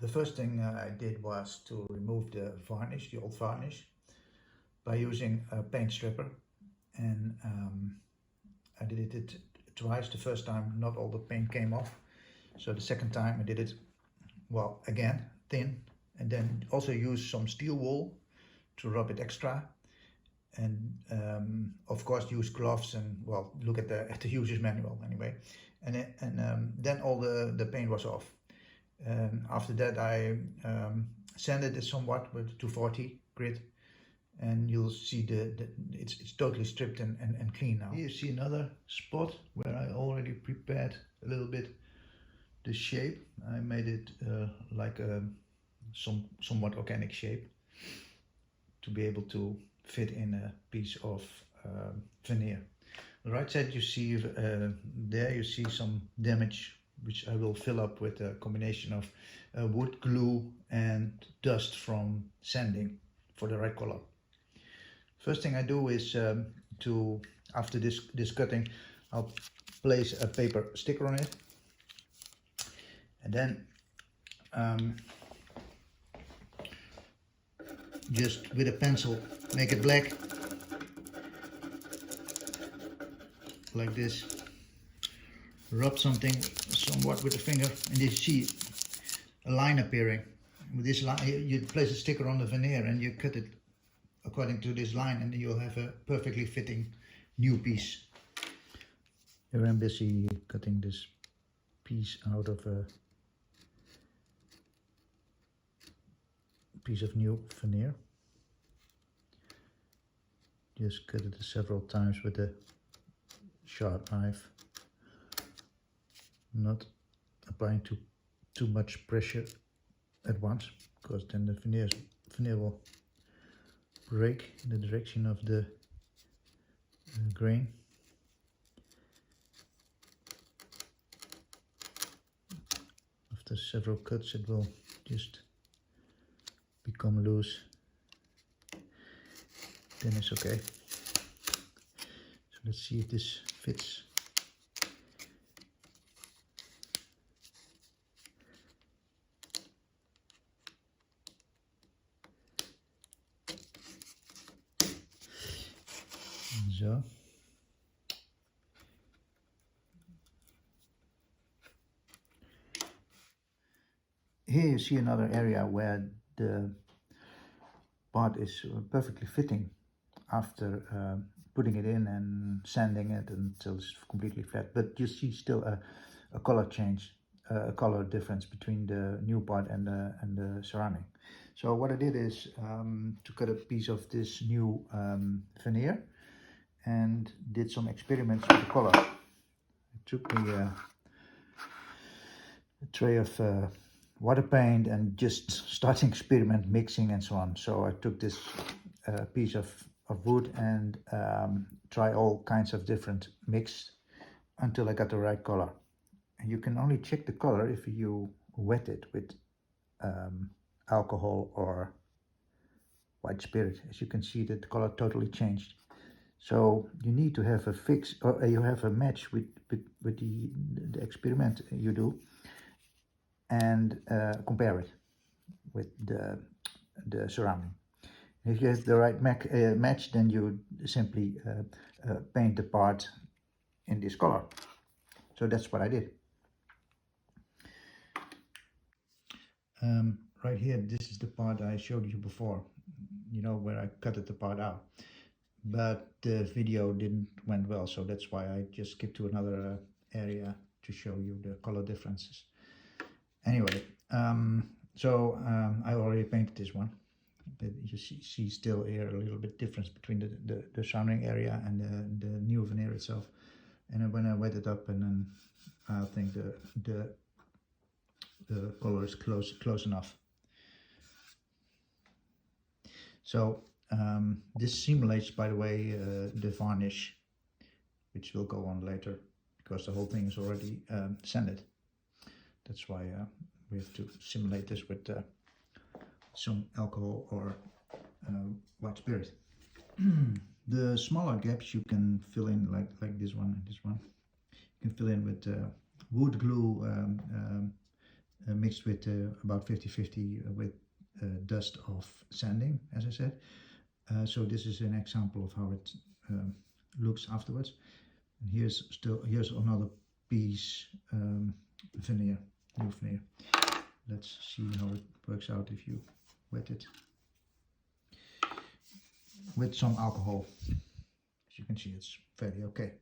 The first thing I did was to remove the varnish, the old varnish, by using a paint stripper, and I did it twice. The first time not all the paint came off, so the second time I did it, well, again thin, and then also use some steel wool to rub it extra, and of course use gloves and, well, look at the user's manual anyway, and then all the paint was off. After that I sanded it somewhat with 240 grit, and you'll see it's totally stripped and clean now. Here you see another spot where I already prepared a little bit the shape. I made it like a somewhat organic shape to be able to fit in a piece of veneer. On the right side you see there you see some damage, which I will fill up with a combination of wood glue and dust from sanding for the right color. First thing I do is after this cutting, I'll place a paper sticker on it, and then just with a pencil make it black like this. Rub something somewhat with the finger, and you see a line appearing. With this line, you place a sticker on the veneer and you cut it according to this line, and then you'll have a perfectly fitting new piece. Here I'm busy cutting this piece out of a piece of new veneer. Just cut it several times with a sharp knife, not applying too much pressure at once, because then the veneer will break in the direction of the grain. After several cuts it will just become loose, then it's okay. So let's see if this fits. So here you see another area where the part is perfectly fitting after putting it in and sanding it until it's completely flat, but you see still a color change, a color difference between the new part and the surrounding. So what I did is to cut a piece of this new veneer and did some experiments with the color. I took a tray of water paint and just starting experiment mixing and so on. So I took this piece of wood and try all kinds of different mix until I got the right color. And you can only check the color if you wet it with alcohol or white spirit. As you can see, that the color totally changed. So you need to have a fix, or you have a match with the experiment you do, and compare it with the surrounding. If you have the right match, then you simply paint the part in this color. So that's what I did. Right here, this is the part I showed you before, you know, where I cut the part out. But the video didn't went well, so that's why I just skipped to another area to show you the color differences. Anyway, I already painted this one, but you see still here a little bit difference between the surrounding area and the new veneer itself. And then when I wet it up, and then I think the color is close enough. So this simulates, by the way, the varnish, which will go on later, because the whole thing is already sanded. That's why we have to simulate this with some alcohol or white spirit. The smaller gaps you can fill in like this one and this one. You can fill in with wood glue mixed with about 50-50 with dust of sanding, as I said. So this is an example of how it looks afterwards. And here's another piece veneer, new veneer. Let's see how it works out if you wet it with some alcohol. As you can see, it's fairly okay.